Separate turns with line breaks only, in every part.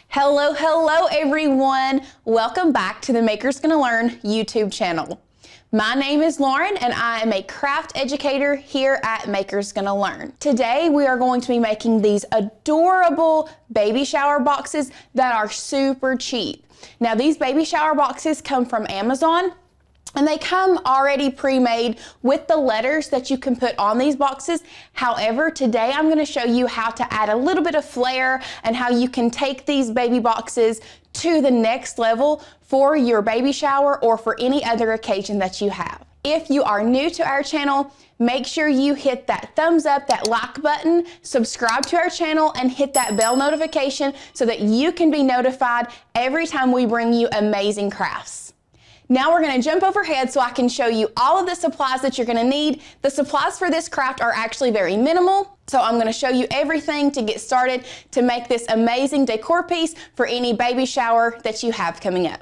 Hello everyone. Welcome back to the Maker's Gonna Learn YouTube channel. My name is Lauren and I am a craft educator here at Maker's Gonna Learn. Today we are going to be making these adorable baby shower boxes that are super cheap. Now these baby shower boxes come from Amazon. And they come already pre-made with the letters that you can put on these boxes. However, today I'm going to show you how to add a little bit of flair and how you can take these baby boxes to the next level for your baby shower or for any other occasion that you have. If you are new to our channel, make sure you hit that thumbs up, that like button, subscribe to our channel, and hit that bell notification so that you can be notified every time we bring you amazing crafts. Now we're going to jump overhead so I can show you all of the supplies that you're going to need. The supplies for this craft are actually very minimal, so I'm going to show you everything to get started to make this amazing decor piece for any baby shower that you have coming up.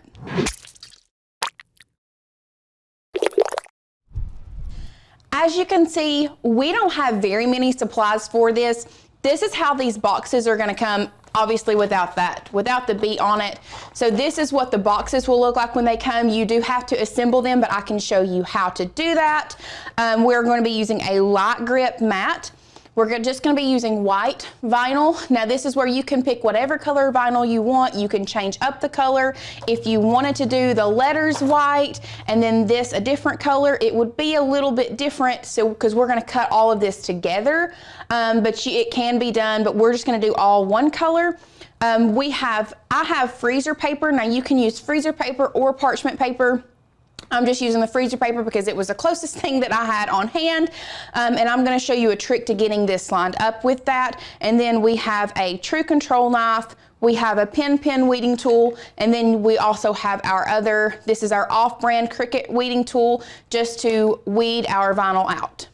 As you can see, we don't have very many supplies for this. This is how these boxes are going to come, obviously without the beat on it. So this is what the boxes will look like when they come. You do have to assemble them, but I can show you how to do that. We're going to be using a light grip mat. We're just going to be using white vinyl. Now this is where you can pick whatever color vinyl you want. You can change up the color. If you wanted to do the letters white and then this a different color, it would be a little bit different. So because we're going to cut all of this together, but it can be done, but we're just going to do all one color. I have freezer paper. Now you can use freezer paper or parchment paper. I'm just using the freezer paper because it was the closest thing that I had on hand. And I'm going to show you a trick to getting this lined up with that. And then we have a true control knife. We have a pin weeding tool. And then we also have this is our off-brand Cricut weeding tool just to weed our vinyl out.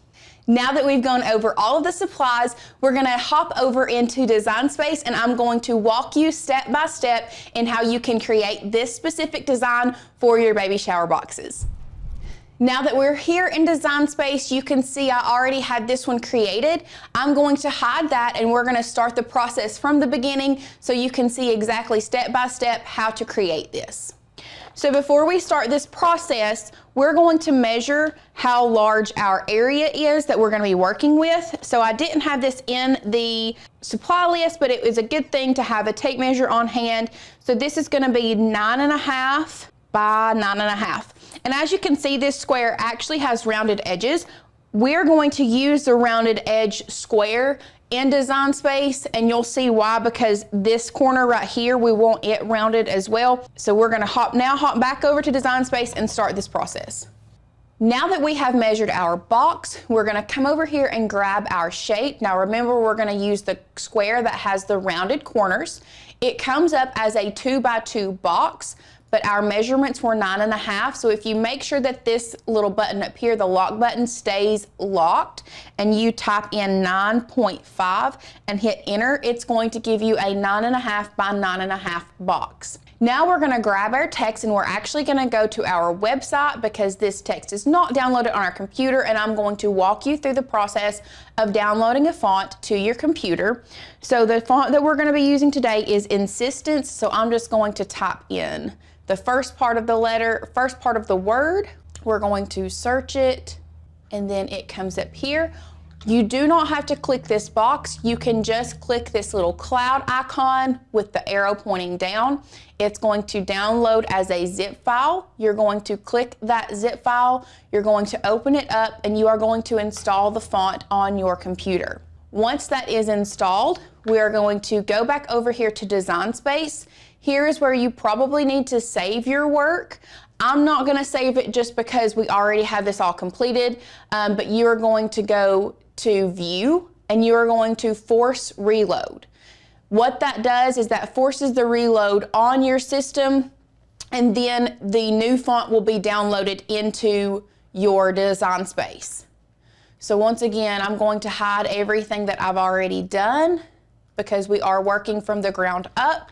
Now that we've gone over all of the supplies, we're going to hop over into Design Space and I'm going to walk you step by step in how you can create this specific design for your baby shower boxes. Now that we're here in Design Space, you can see I already had this one created. I'm going to hide that and we're going to start the process from the beginning so you can see exactly step by step how to create this. So before we start this process, we're going to measure how large our area is that we're going to be working with. So I didn't have this in the supply list, but it was a good thing to have a tape measure on hand. So this is going to be 9.5 by 9.5. And as you can see, this square actually has rounded edges. We're going to use the rounded edge square in Design Space, and you'll see why, because this corner right here, we want it rounded as well. So we're gonna hop back over to Design Space and start this process. Now that we have measured our box, we're gonna come over here and grab our shape. Now remember, we're gonna use the square that has the rounded corners. It comes up as a 2x2 box, but our measurements were 9.5. So if you make sure that this little button up here, the lock button, stays locked and you type in 9.5 and hit enter, it's going to give you a 9.5 by 9.5 box. Now we're gonna grab our text and we're actually gonna go to our website because this text is not downloaded on our computer, and I'm going to walk you through the process of downloading a font to your computer. So the font that we're gonna be using today is Insistence, so I'm just going to type in the first part of the word. We're going to search it and then it comes up here. You do not have to click this box. You can just click this little cloud icon with the arrow pointing down. It's going to download as a zip file. You're going to click that zip file. You're going to open it up and you are going to install the font on your computer. Once that is installed, we are going to go back over here to Design Space. Here is where you probably need to save your work. I'm not going to save it just because we already have this all completed, but you're going to go to View and you're going to force reload. What that does is that forces the reload on your system, and then the new font will be downloaded into your Design Space. So once again, I'm going to hide everything that I've already done because we are working from the ground up.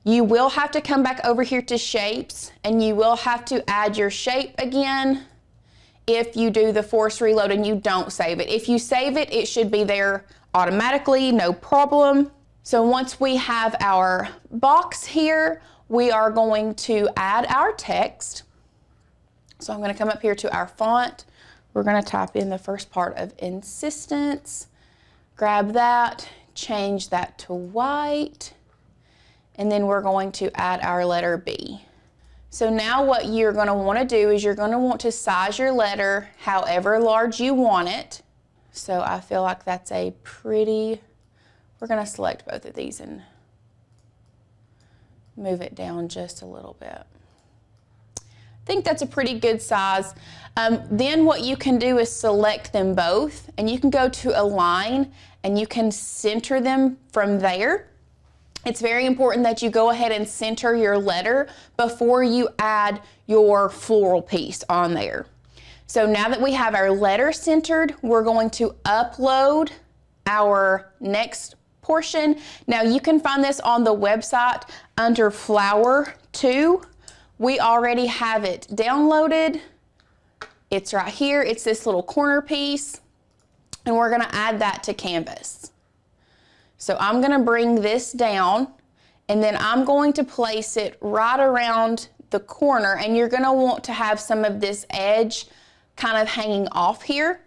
You will have to come back over here to shapes and you will have to add your shape again if you do the force reload and you don't save it. If you save it, it should be there automatically, no problem. So once we have our box here, we are going to add our text. So I'm going to come up here to our font. We're going to type in the first part of insistence, grab that, change that to white, and then we're going to add our letter B. So now what you're going to want to do is you're going to want to size your letter however large you want it. So I feel like that's a pretty, we're going to select both of these and move it down just a little bit. I think that's a pretty good size. Then what you can do is select them both, and you can go to align and you can center them from there. It's very important that you go ahead and center your letter before you add your floral piece on there. So now that we have our letter centered, we're going to upload our next portion. Now you can find this on the website under Flower 2. We already have it downloaded. It's right here. It's this little corner piece, and we're gonna add that to Canvas. So I'm gonna bring this down, and then I'm going to place it right around the corner, and you're gonna want to have some of this edge kind of hanging off here.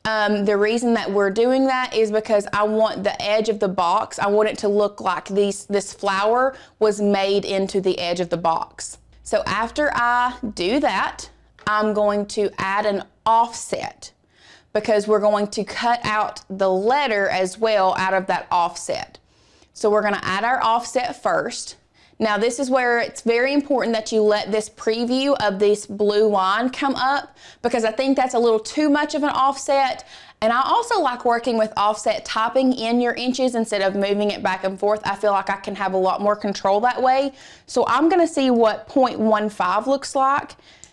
The reason that we're doing that is because I want the edge of the box, I want it to look like this flower was made into the edge of the box. So after I do that, I'm going to add an offset, because we're going to cut out the letter as well out of that offset. So we're gonna add our offset first. Now this is where it's very important that you let this preview of this blue line come up, because I think that's a little too much of an offset. And I also like working with offset, typing in your inches instead of moving it back and forth. I feel like I can have a lot more control that way. So I'm gonna see what 0.15 looks like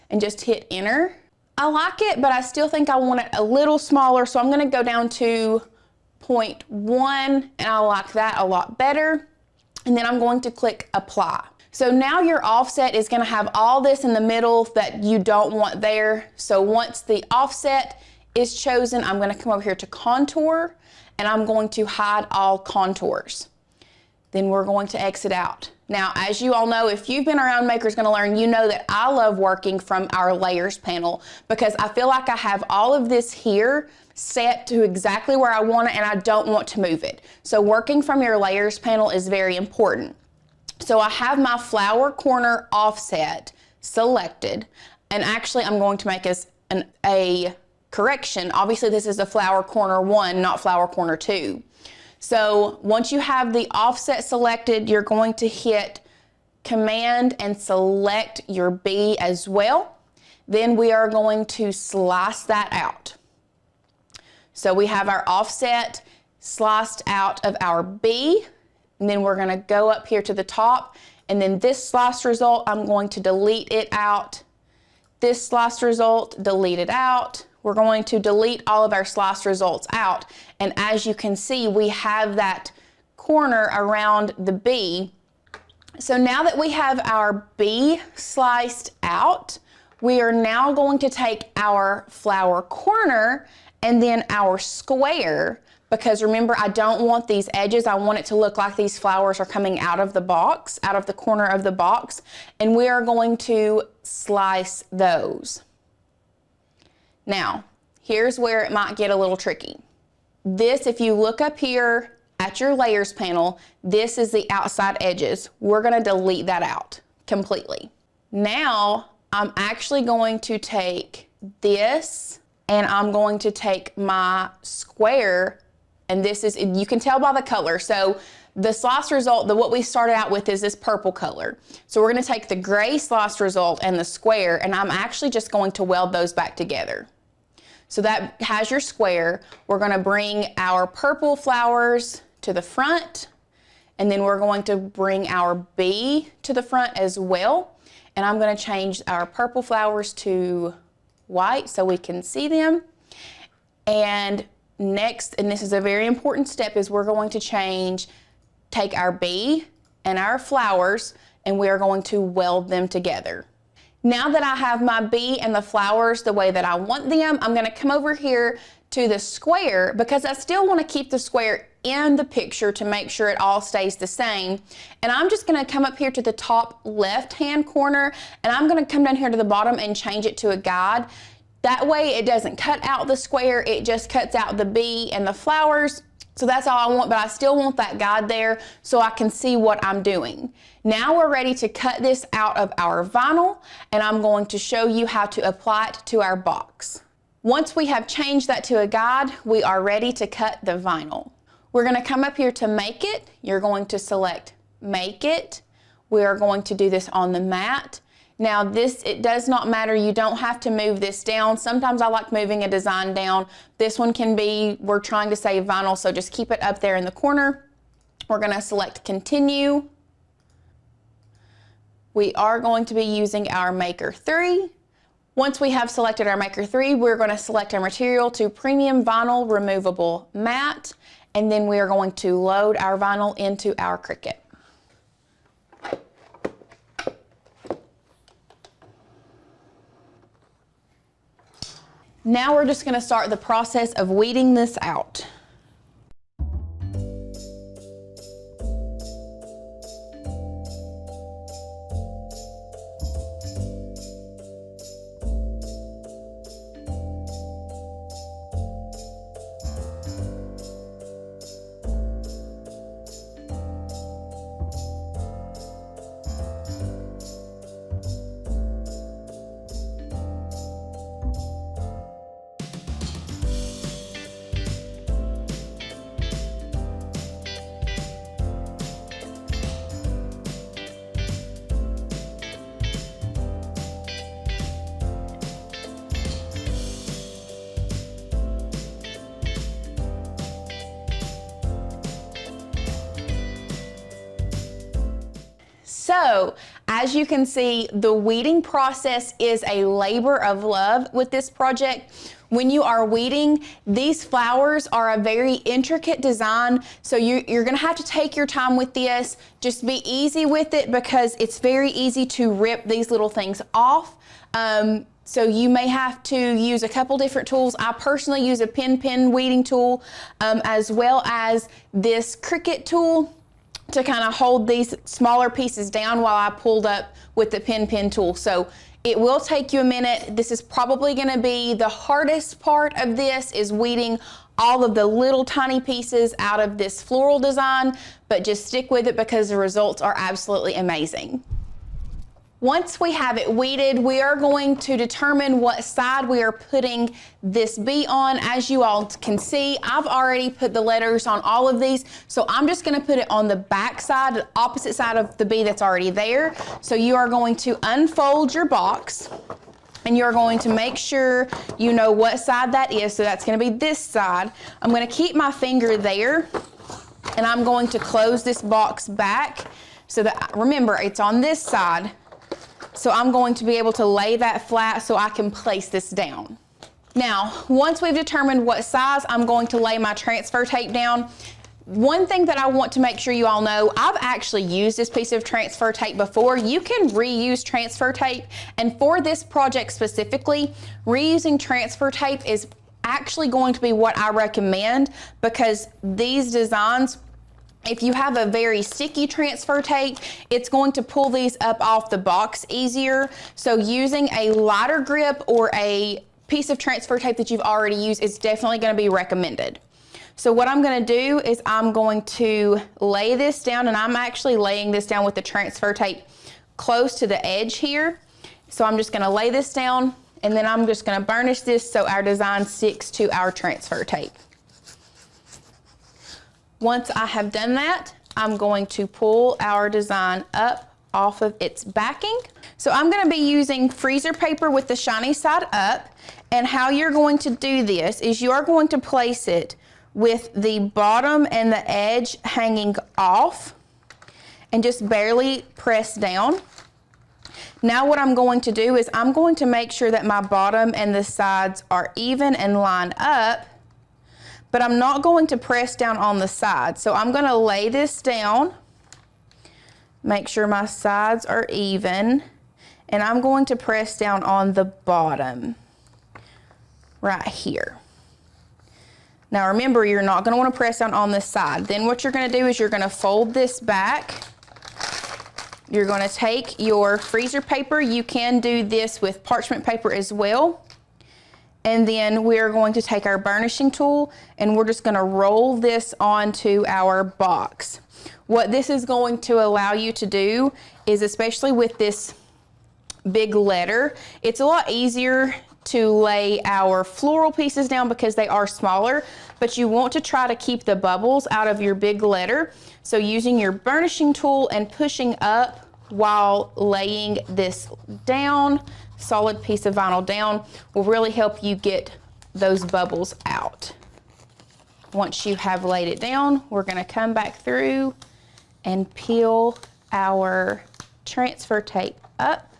and just hit enter. I like it, but I still think I want it a little smaller, so I'm gonna go down to 0.1, and I like that a lot better. And then I'm going to click apply. So now your offset is gonna have all this in the middle that you don't want there. So once the offset is chosen, I'm gonna come over here to contour, and I'm going to hide all contours. Then we're going to exit out. Now, as you all know, if you've been around Maker's Gonna Learn, you know that I love working from our layers panel, because I feel like I have all of this here set to exactly where I want it, and I don't want to move it. So working from your layers panel is very important. So I have my flower corner offset selected, and actually I'm going to make a correction. Obviously this is a flower corner 1, not flower corner 2. So once you have the offset selected, you're going to hit Command and select your B as well. Then we are going to slice that out. So we have our offset sliced out of our B, and then we're going to go up here to the top, and then this sliced result, I'm going to delete it out. This sliced result, delete it out. We're going to delete all of our sliced results out. And as you can see, we have that corner around the B. So now that we have our B sliced out, we are now going to take our flower corner and then our square, because remember, I don't want these edges. I want it to look like these flowers are coming out of the box, out of the corner of the box, and we are going to slice those. Now, here's where it might get a little tricky. This, if you look up here at your layers panel, this is the outside edges. We're gonna delete that out completely. Now, I'm actually going to take this, and I'm going to take my square, and this is, you can tell by the color. So the slice result, what we started out with is this purple color. So we're gonna take the gray slice result and the square, and I'm actually just going to weld those back together. So that has your square. We're gonna bring our purple flowers to the front, and then we're going to bring our B to the front as well. And I'm gonna change our purple flowers to white so we can see them. And next, and this is a very important step, is we're going to take our B and our flowers, and we are going to weld them together. Now that I have my B and the flowers the way that I want them, I'm gonna come over here to the square, because I still wanna keep the square in the picture to make sure it all stays the same. And I'm just gonna come up here to the top left-hand corner, and I'm gonna come down here to the bottom and change it to a guide. That way it doesn't cut out the square, it just cuts out the bee and the flowers. So that's all I want, but I still want that guide there so I can see what I'm doing. Now we're ready to cut this out of our vinyl, and I'm going to show you how to apply it to our box. Once we have changed that to a guide, we are ready to cut the vinyl. We're gonna come up here to make it. You're going to select make it. We are going to do this on the mat. Now this, it does not matter, you don't have to move this down. Sometimes I like moving a design down. This one can be, we're trying to save vinyl, so just keep it up there in the corner. We're gonna select continue. We are going to be using our Maker 3. Once we have selected our Maker 3, we're gonna select our material to premium vinyl removable mat, and then we are going to load our vinyl into our Cricut. Now we're just gonna start the process of weeding this out. So, as you can see, the weeding process is a labor of love with this project. When you are weeding, these flowers are a very intricate design, so you're gonna have to take your time with this. Just be easy with it because it's very easy to rip these little things off. So you may have to use a couple different tools. I personally use a pin weeding tool, as well as this Cricut tool to kind of hold these smaller pieces down while I pulled up with the pin tool. So it will take you a minute. This is probably gonna be the hardest part of this, is weeding all of the little tiny pieces out of this floral design, but just stick with it because the results are absolutely amazing. Once we have it weeded, we are going to determine what side we are putting this bee on. As you all can see, I've already put the letters on all of these, so I'm just gonna put it on the back side, the opposite side of the bee that's already there. So you are going to unfold your box, and you're going to make sure you know what side that is. So that's gonna be this side. I'm gonna keep my finger there, and I'm going to close this box back so that, remember, it's on this side. So I'm going to be able to lay that flat so I can place this down. Now, once we've determined what size, I'm going to lay my transfer tape down. One thing that I want to make sure you all know, I've actually used this piece of transfer tape before. You can reuse transfer tape, and for this project specifically, reusing transfer tape is actually going to be what I recommend, because these designs, if you have a very sticky transfer tape, it's going to pull these up off the box easier. So using a lighter grip or a piece of transfer tape that you've already used is definitely going to be recommended. So what I'm going to do is I'm going to lay this down, and I'm actually laying this down with the transfer tape close to the edge here. So I'm just going to lay this down, and then I'm just going to burnish this so our design sticks to our transfer tape. Once I have done that, I'm going to pull our design up off of its backing. So I'm going to be using freezer paper with the shiny side up, and how you're going to do this is you're going to place it with the bottom and the edge hanging off and just barely press down. Now what I'm going to do is I'm going to make sure that my bottom and the sides are even and line up, but I'm not going to press down on the side. So I'm gonna lay this down, make sure my sides are even, and I'm going to press down on the bottom, right here. Now remember, you're not gonna wanna press down on this side. Then what you're gonna do is you're gonna fold this back. You're gonna take your freezer paper. You can do this with parchment paper as well. And then we're going to take our burnishing tool and we're just gonna roll this onto our box. What this is going to allow you to do is, especially with this big letter, it's a lot easier to lay our floral pieces down because they are smaller, but you want to try to keep the bubbles out of your big letter. So using your burnishing tool and pushing up while laying this down, solid piece of vinyl down, will really help you get those bubbles out. Once you have laid it down, we're gonna come back through and peel our transfer tape up.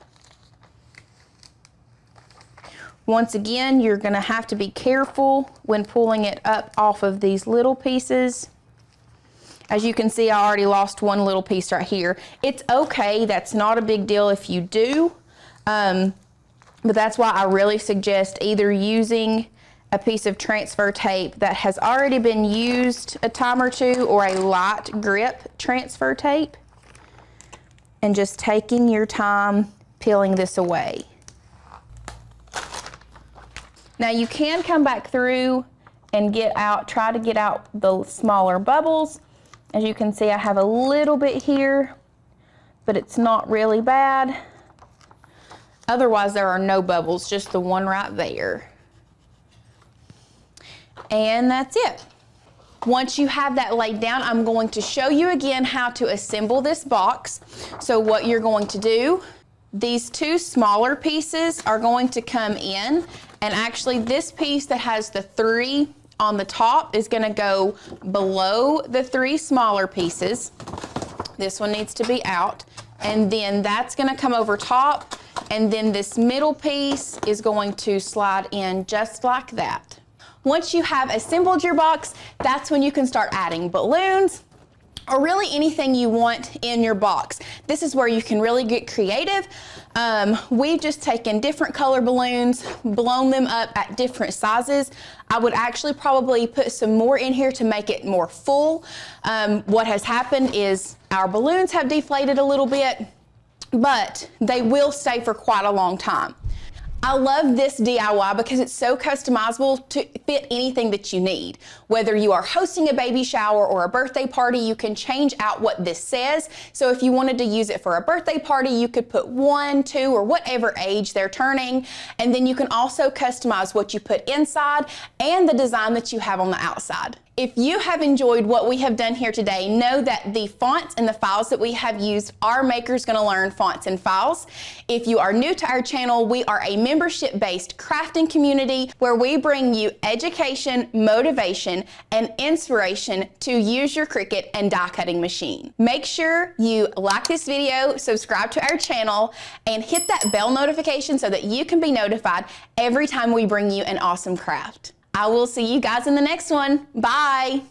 Once again, you're gonna have to be careful when pulling it up off of these little pieces. As you can see, I already lost one little piece right here. It's okay, that's not a big deal if you do, but that's why I really suggest either using a piece of transfer tape that has already been used a time or two, or a light grip transfer tape, and just taking your time peeling this away. Now you can come back through and try to get out the smaller bubbles. As you can see, I have a little bit here, but it's not really bad. Otherwise, there are no bubbles, just the one right there. And that's it. Once you have that laid down, I'm going to show you again how to assemble this box. So what you're going to do, these two smaller pieces are going to come in, and actually this piece that has the 3 on the top is gonna go below the 3 smaller pieces. This one needs to be out, and then that's gonna come over top, and then this middle piece is going to slide in just like that. Once you have assembled your box, that's when you can start adding balloons, or really anything you want in your box. This is where you can really get creative. We've just taken different color balloons, blown them up at different sizes. I would actually probably put some more in here to make it more full. What has happened is our balloons have deflated a little bit, but they will stay for quite a long time. I love this DIY because it's so customizable to fit anything that you need. Whether you are hosting a baby shower or a birthday party, you can change out what this says. So if you wanted to use it for a birthday party, you could put 1, 2, or whatever age they're turning. And then you can also customize what you put inside and the design that you have on the outside. If you have enjoyed what we have done here today, know that the fonts and the files that we have used are Maker's Gonna Learn fonts and files. If you are new to our channel, we are a membership-based crafting community where we bring you education, motivation, and inspiration to use your Cricut and die cutting machine. Make sure you like this video, subscribe to our channel, and hit that bell notification so that you can be notified every time we bring you an awesome craft. I will see you guys in the next one. Bye.